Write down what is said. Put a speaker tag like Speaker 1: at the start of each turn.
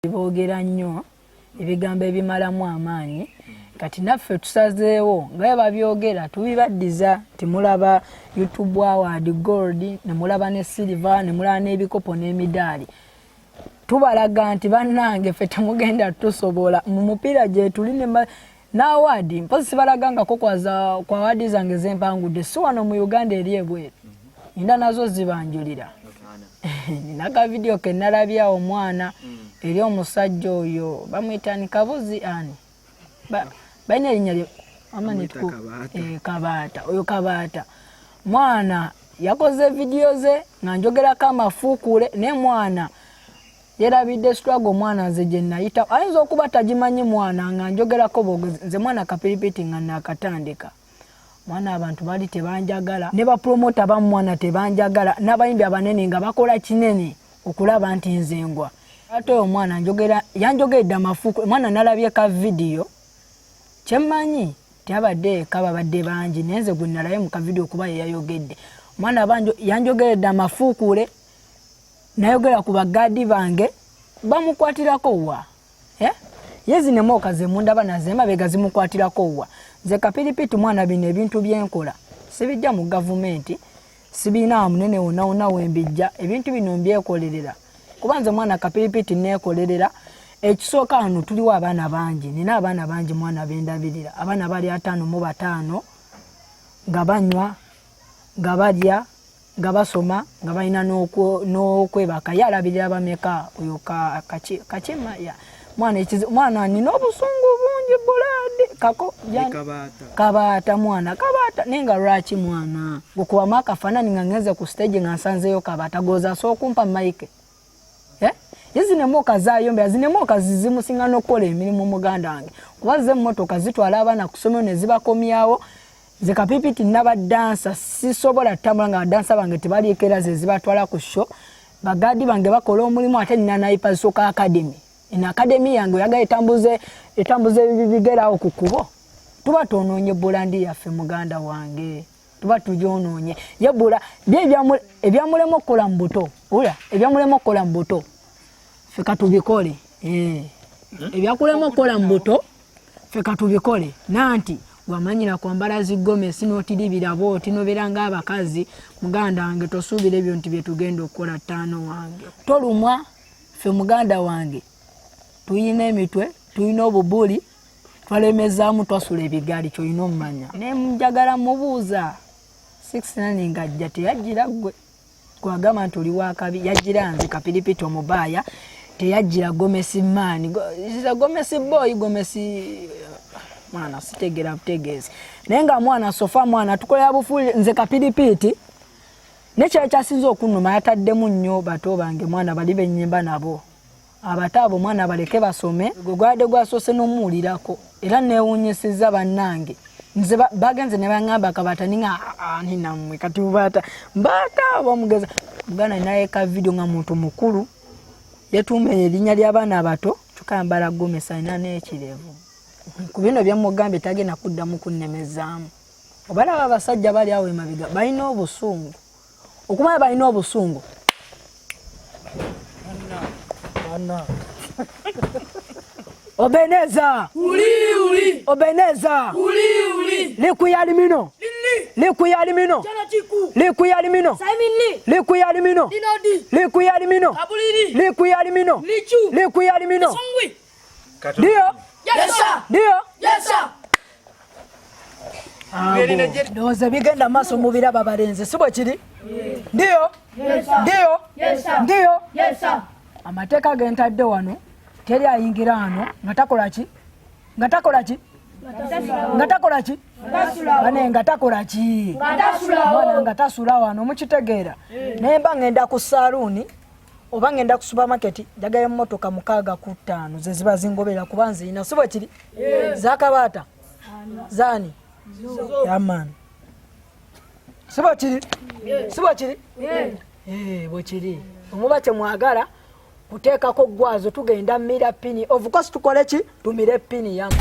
Speaker 1: Boogera nnyo ebigambo ebimalamu amaanyi kati naffe tusazeewo nga babyogera tubibaddiza timulaba YouTube Award Gold nemulaba ne Silver nemulaba n'ebikopo n'emidaali tubalaga nti bannange ffe temugenda tusobola mu mupiira gye tuli na award mpozi balagangako kwa award zange zempangudde si wano mu Uganda eri ebweru inda nazo zibanjulira naka video ke nalabya omwana eri omusajja oyo bamwitani Kabuzi ani baina linnya amani tuku Kabata oyo Kabata mwana yakoze video ze nganjogera kama fukule ne mwana yerabide struggle mwana nze je nayita ayinza okuba tajimanyi mwana nganjogera ko bogoze nze mwana kapiripiti ngana katandika mwana abantu bali tebanjagala ne ba promoter ba mwana tebanjagala nabayimbi abanene nga bakola kinene okulaba nti nzengwa ate omwana yanjogedde amafuku mwana nalabye ka video kyemmanyi tyabadde kaba badde bangi nenze gwe nalaye mu ka video kuba yayogedde mwana banjo yanjogedde amafukule nayogera ku bagadi bange bamukwatirako wa yezi ne moka ze munda banazema begazi mukwatirako wa nze kapiripiti mwana bino ebintu byenkola sibijja mu government sibina munene wona wembijja ebintu bino mbyekolerera kubanza mwana kapiripiti nekolerera ekisooka hano tuliwo abaana bangi nina abaana bangi mwana bendabirira abaana bali 5 mu 5 nga banywa nga balya nga basoma nga balina n'okwebaka yalabirira bameka oyo kachema ya mwana nina obusungu bungi bulade kako Kabata mwana Kabata nenga lwaki mwana okubamu akafaananyi nga ngeze ku stage nga nsanzeyo Kabata goza sookumpa mike yezi ne moka zayombe azine moka zizimusinga n'okukola emirimu muganda wange kuba ze mmotoka zitwala abaana ku ssomero ne zibakomyawo ze kapipiti naba dansa sisobola tambula nga dansa bange tebaliikera ze zibatwala ku show bagadi bange bakola omulimu ate nina naipa soka academy ina academy yange yaga etambuze bibigerawo ku kubo tuba tonoonye bulandi yaffe muganda wange tuba tujonoonye yebula ebyamulema okukola mu buto ola ebyamulema okukola mu buto feka tubikole ebyakulema okukola mu buto feka tubikole nanti wamanyira kwambala zigome sinotiribira booti noberanga abakazi muganda wange tosuubira ebyo nti byetugenda okukola 5 wange tolumwa ffe muganda wange tuyina emitwe tuyina obubuli twalemezaamu twasula ebigaali kyoyina omumanya nemujagala mubuuza 69 ngajja teyajjira gwe kwagamba nti oli wakabi yajjira nze kapiripiti omubaaya teyajjira Gomesi mani Gomesi boy Gomesi mwana sitegera butegezi nenga mwana sofa mwana tukolera bufuli nze kapiripiti nekyali kyasinza okunuma yataddemu nnyo bato bange mwana bali bennyimba nabo abatabo mwana baleke basome gwade gwasose n'omuwulirako era neewunyisiza bannange nze bagenze ne bangamba Kabata ninga ninamwe kati ubata mbata bamugeza mugana naye ka video nga muntu mukulu yetumenye erinnya ly'abaana abato tukambala Gomesa ina n'ekirevu ku bino byamugambe tagenda kuddamu kunnemezaamu obalaba abasajja bali awo emabiga balina obusungu okumanya balina obusungu Obeneza uli Obeneza uli likuyali mino likuyali mino likuyali mino likuyali mino likuyali mino likuyali mino likuyali mino ndio ndio ndoza bigenda maso mubira babalenze sibwe kiri ndio ndio amateka gentadde wano teri ayingira hano ngatakola ki bane ngatakola ki bana ngatasula wano mukitegeera nemba ngenda ku saloon oba ngenda ku supermarket jagaye mmotoka 6 ze ziba zingobera kubanze ina sibwe kiri zakabata zani yaman sibwe kiri bwe kiri omuba kyemwagala kuteekako gwazo tugenda mmira pini of course tukole ki tumire pini yamu